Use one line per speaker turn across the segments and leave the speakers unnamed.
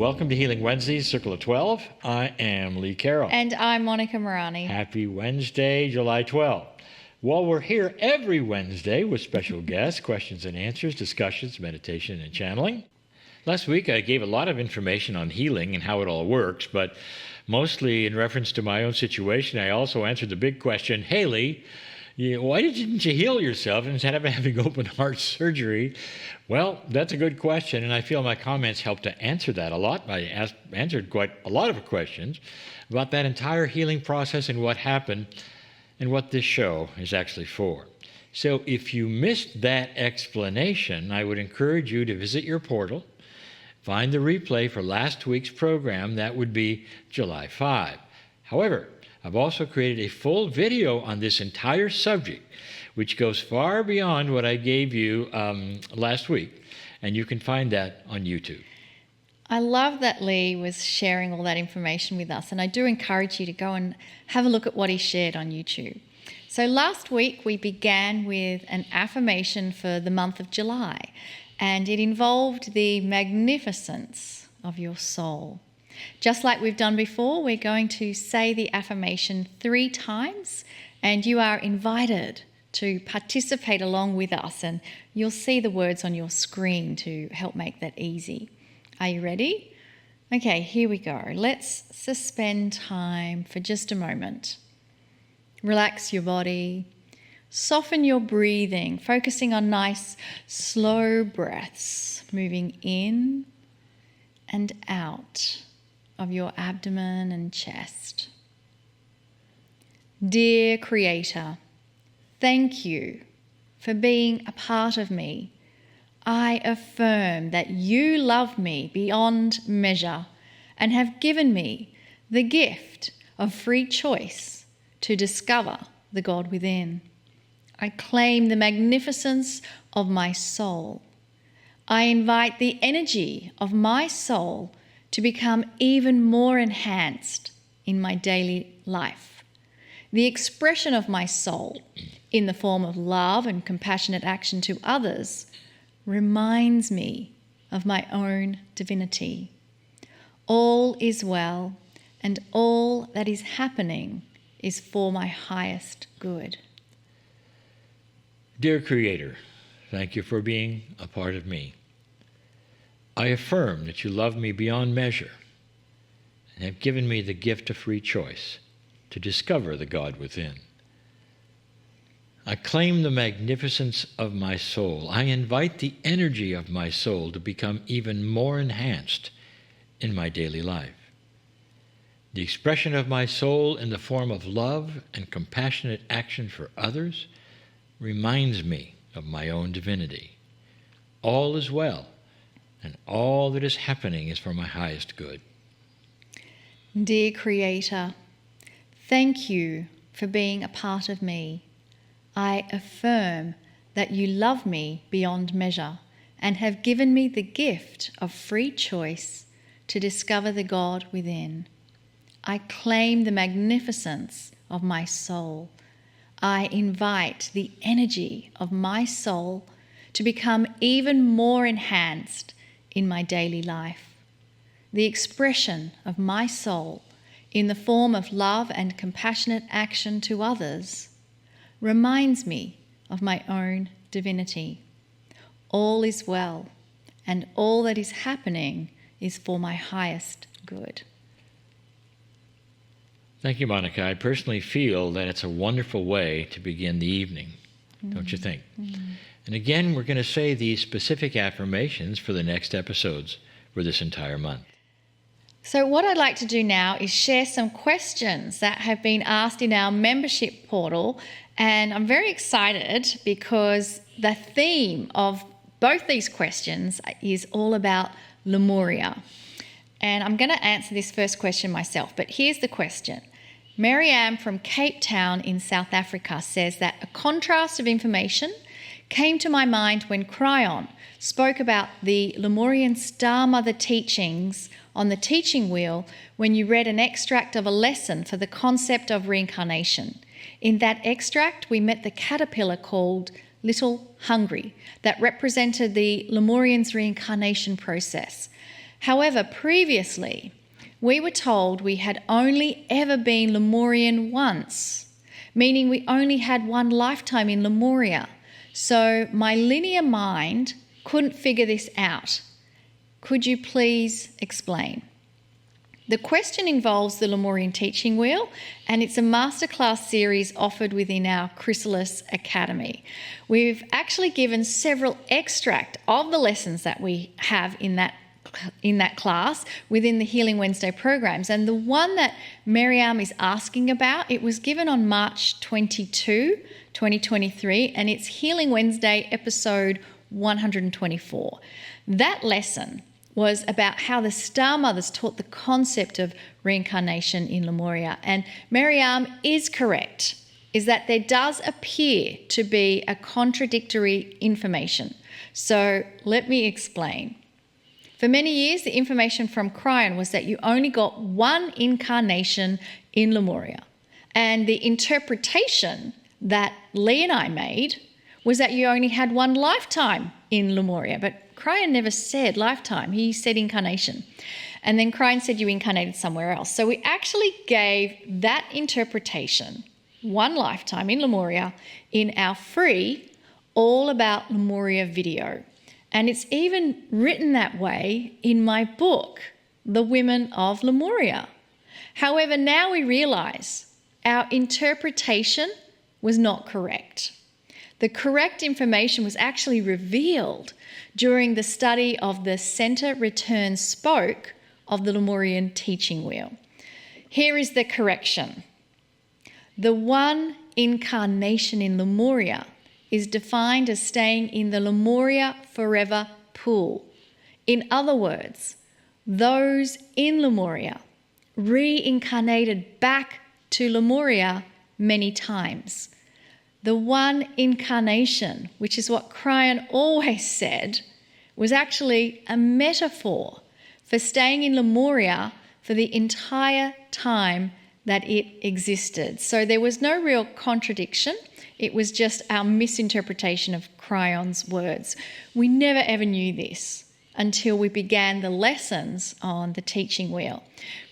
Welcome to Healing Wednesdays, Circle of 12. I am Lee Carroll.
And I'm Monica Morani.
Happy Wednesday, July 12th. Well, we're here every Wednesday with special guests, questions and answers, discussions, meditation, and channeling. Last week, I gave a lot of information on healing and how it all works, but mostly in reference to my own situation, I also answered the big question, hey, Lee, why didn't you heal yourself instead of having open heart surgery? Well, that's a good question, and I feel my comments helped to answer that a lot. I answered quite a lot of questions about that entire healing process and what happened and what this show is actually for. So if you missed that explanation, I would encourage you to visit your portal, find the replay for last week's program. That would be July 5. However, I've also created a full video on this entire subject, which goes far beyond what I gave you last week, and you can find that on YouTube.
I love that Lee was sharing all that information with us, and I do encourage you to go and have a look at what he shared on YouTube. So last week we began with an affirmation for the month of July, and it involved the magnificence of your soul. Just like we've done before, we're going to say the affirmation 3 times, and you are invited to participate along with us, and you'll see the words on your screen to help make that easy. Are you ready? Okay, here we go. Let's suspend time for just a moment. Relax your body. Soften your breathing, focusing on nice, slow breaths, moving in and out of your abdomen and chest. Dear Creator, thank you for being a part of me. I affirm that you love me beyond measure and have given me the gift of free choice to discover the God within. I claim the magnificence of my soul. I invite the energy of my soul to become even more enhanced in my daily life. The expression of my soul in the form of love and compassionate action to others reminds me of my own divinity. All is well, and all that is happening is for my highest good.
Dear Creator, thank you for being a part of me. I affirm that you love me beyond measure and have given me the gift of free choice to discover the God within. I claim the magnificence of my soul. I invite the energy of my soul to become even more enhanced in my daily life. The expression of my soul in the form of love and compassionate action for others reminds me of my own divinity. All is well, and all that is happening is for my highest good.
Dear Creator, thank you for being a part of me. I affirm that you love me beyond measure and have given me the gift of free choice to discover the God within. I claim the magnificence of my soul. I invite the energy of my soul to become even more enhanced in my daily life. The expression of my soul in the form of love and compassionate action to others reminds me of my own divinity. All is well, and all that is happening is for my highest good.
Thank you, Monica. I personally feel that it's a wonderful way to begin the evening, don't you think? And again, we're going to say these specific affirmations for the next episodes for this entire month.
So what I'd like to do now is share some questions that have been asked in our membership portal, and I'm very excited because the theme of both these questions is all about Lemuria. And I'm going to answer this first question myself, but here's the question. Marianne from Cape Town in South Africa says that a contrast of information came to my mind when Kryon spoke about the Lemurian Star Mother teachings on the teaching wheel when you read an extract of a lesson for the concept of reincarnation. In that extract, we met the caterpillar called Little Hungry that represented the Lemurians' reincarnation process. However, previously, we were told we had only ever been Lemurian once, meaning we only had one lifetime in Lemuria. So my linear mind couldn't figure this out. Could you please explain? The question involves the Lemurian teaching wheel, and it's a masterclass series offered within our Chrysalis Academy. We've actually given several extracts of the lessons that we have in that class within the Healing Wednesday programs. And the one that Miriam is asking about, it was given on March 22, 2023, and it's Healing Wednesday episode 124. That lesson was about how the Star Mothers taught the concept of reincarnation in Lemuria. And Miriam is correct, is that there does appear to be a contradictory information. So let me explain. For many years, the information from Kryon was that you only got one incarnation in Lemuria. And the interpretation that Lee and I made was that you only had one lifetime in Lemuria. But Kryon never said lifetime, he said incarnation. And then Kryon said you incarnated somewhere else. So we actually gave that interpretation, one lifetime in Lemuria, in our free All About Lemuria video. And it's even written that way in my book, The Women of Lemuria. However, now we realize our interpretation was not correct. The correct information was actually revealed during the study of the Center Return Spoke of the Lemurian teaching wheel. Here is the correction. The one incarnation in Lemuria is defined as staying in the Lemuria forever pool. In other words, those in Lemuria reincarnated back to Lemuria many times. The one incarnation, which is what Kryon always said, was actually a metaphor for staying in Lemuria for the entire time that it existed. So there was no real contradiction. It was just our misinterpretation of Kryon's words. We never ever knew this until we began the lessons on the teaching wheel.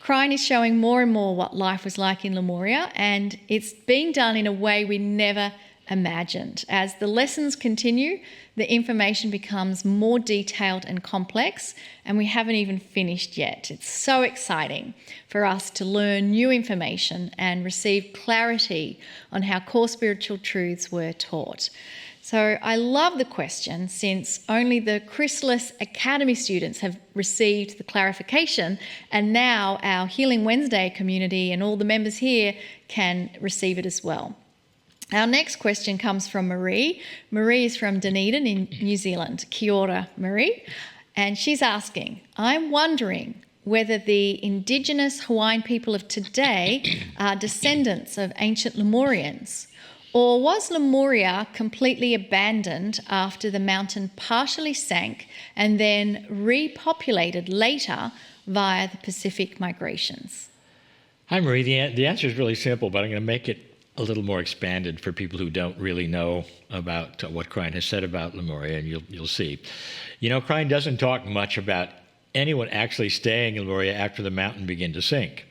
Kryon is showing more and more what life was like in Lemuria, and it's being done in a way we never imagined. As the lessons continue, the information becomes more detailed and complex, and we haven't even finished yet. It's so exciting for us to learn new information and receive clarity on how core spiritual truths were taught. So I love the question, since only the Chrysalis Academy students have received the clarification, and now our Healing Wednesday community and all the members here can receive it as well. Our next question comes from Marie. Marie is from Dunedin in New Zealand. Kia ora, Marie. And she's asking, I'm wondering whether the indigenous Hawaiian people of today are descendants of ancient Lemurians, or was Lemuria completely abandoned after the mountain partially sank and then repopulated later via the Pacific migrations?
Hi, Marie. The answer is really simple, but I'm going to make it a little more expanded for people who don't really know about what Kryon has said about Lemuria, and you'll see. You know, Kryon doesn't talk much about anyone actually staying in Lemuria after the mountain began to sink.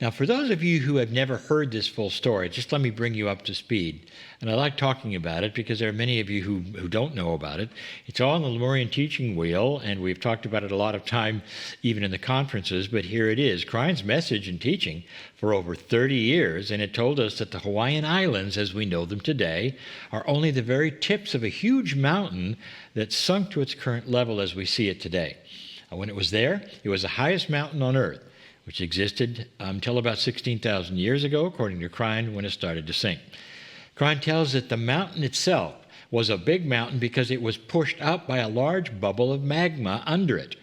Now, for those of you who have never heard this full story, just let me bring you up to speed. And I like talking about it because there are many of you who don't know about it. It's all on the Lemurian teaching wheel, and we've talked about it a lot of time, even in the conferences, but here it is. Kryon's message and teaching for over 30 years, and it told us that the Hawaiian Islands, as we know them today, are only the very tips of a huge mountain that sunk to its current level as we see it today. When it was there, it was the highest mountain on Earth, which existed until about 16,000 years ago, according to Kryon, when it started to sink. Kryon tells that the mountain itself was a big mountain because it was pushed up by a large bubble of magma under it,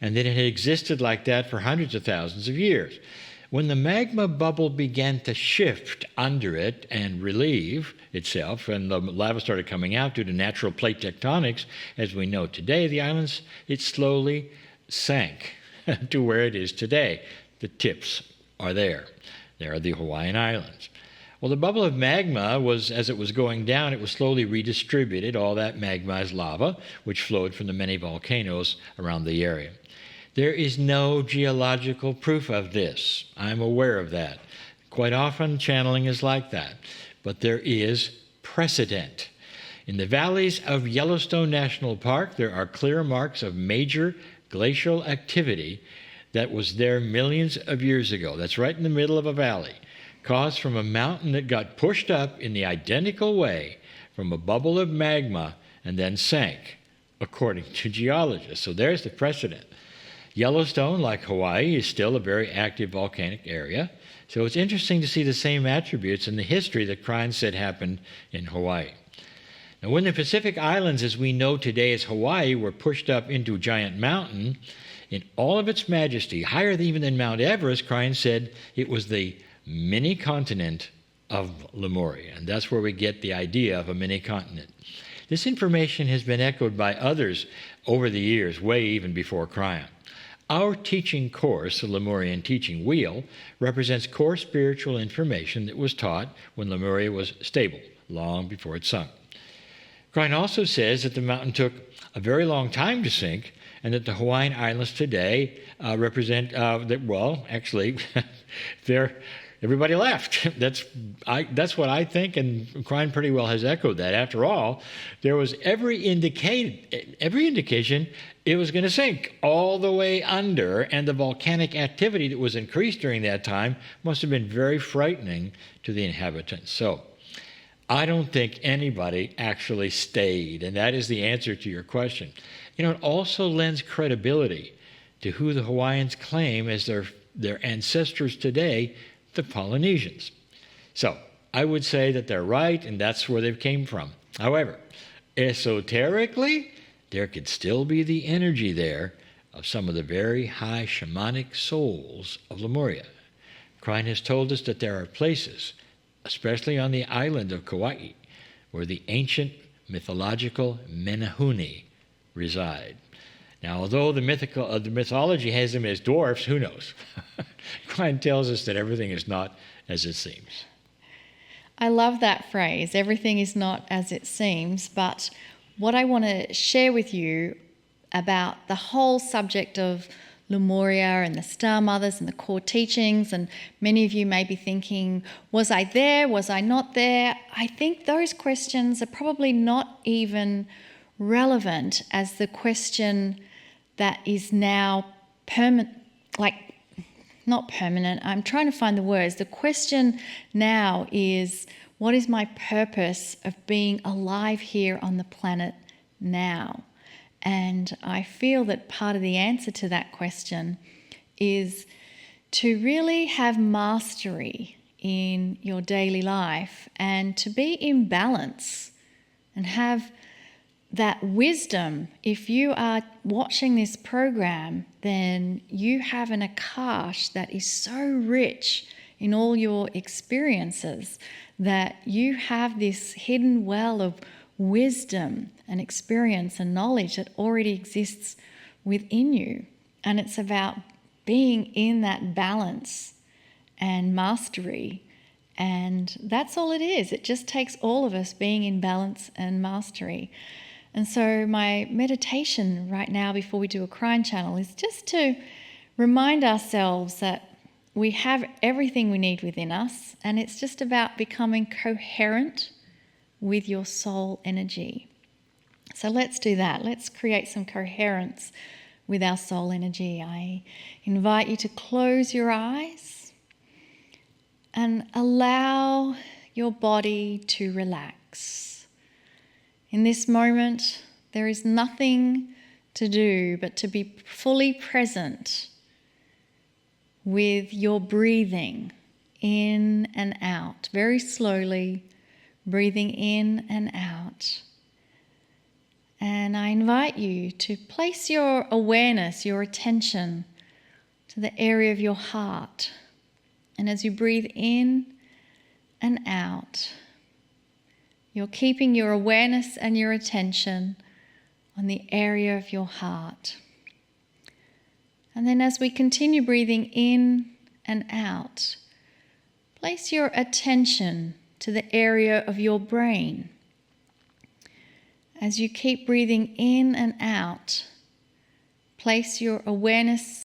and that it had existed like that for hundreds of thousands of years. When the magma bubble began to shift under it and relieve itself, and the lava started coming out due to natural plate tectonics, as we know today, the islands, it slowly sank to where it is today. The tips are there. There are the Hawaiian Islands. Well, the bubble of magma was, as it was going down, it was slowly redistributed, all that magma as lava, which flowed from the many volcanoes around the area. There is no geological proof of this. I'm aware of that. Quite often, channeling is like that. But there is precedent. In the valleys of Yellowstone National Park, there are clear marks of major glacial activity that was there millions of years ago. That's right in the middle of a valley, caused from a mountain that got pushed up in the identical way from a bubble of magma and then sank, according to geologists. So there's the precedent. Yellowstone, like Hawaii, is still a very active volcanic area. So it's interesting to see the same attributes in the history that Kryon said happened in Hawaii. Now, when the Pacific Islands, as we know today as Hawaii, were pushed up into a giant mountain, in all of its majesty, higher even than Mount Everest, Kryon said it was the mini-continent of Lemuria. And that's where we get the idea of a mini-continent. This information has been echoed by others over the years, way even before Kryon. Our teaching course, the Lemurian Teaching Wheel, represents core spiritual information that was taught when Lemuria was stable, long before it sunk. Kryon also says that the mountain took a very long time to sink, and that the Hawaiian Islands today represent, everybody left. That's what I think, and Kryon pretty well has echoed that. After all, there was every indication it was going to sink all the way under, and the volcanic activity that was increased during that time must have been very frightening to the inhabitants. So I don't think anybody actually stayed, and that is the answer to your question. It also lends credibility to who the Hawaiians claim as their ancestors today, the Polynesians. So I would say that they're right, and that's where they came from. However, esoterically, there could still be the energy there of some of the very high shamanic souls of Lemuria. Kryon has told us that there are places, especially on the island of Kauai, where the ancient mythological Menehune reside. Now, although the mythology has them as dwarfs, who knows? Kryon tells us that everything is not as it seems.
I love that phrase, everything is not as it seems, but what I want to share with you about the whole subject of Lemuria and the Star Mothers and the core teachings, and many of you may be thinking, was I there? Was I not there? I think those questions are probably not even relevant as the question that is now not permanent. I'm trying to find the words. The question now is, what is my purpose of being alive here on the planet now? And I feel that part of the answer to that question is to really have mastery in your daily life and to be in balance and have that wisdom. If you are watching this program, then you have an akash that is so rich in all your experiences that you have this hidden well of wisdom and experience and knowledge that already exists within you. And it's about being in that balance and mastery. And that's all it is. It just takes all of us being in balance and mastery. And so my meditation right now before we do a Kryon channel is just to remind ourselves that we have everything we need within us, and it's just about becoming coherent with your soul energy. So let's do that. Let's create some coherence with our soul energy. I invite you to close your eyes and allow your body to relax. In this moment, there is nothing to do but to be fully present with your breathing in and out, very slowly breathing in and out. And I invite you to place your awareness, your attention to the area of your heart. And as you breathe in and out, you're keeping your awareness and your attention on the area of your heart. And then as we continue breathing in and out, place your attention to the area of your brain. As you keep breathing in and out, Place your awareness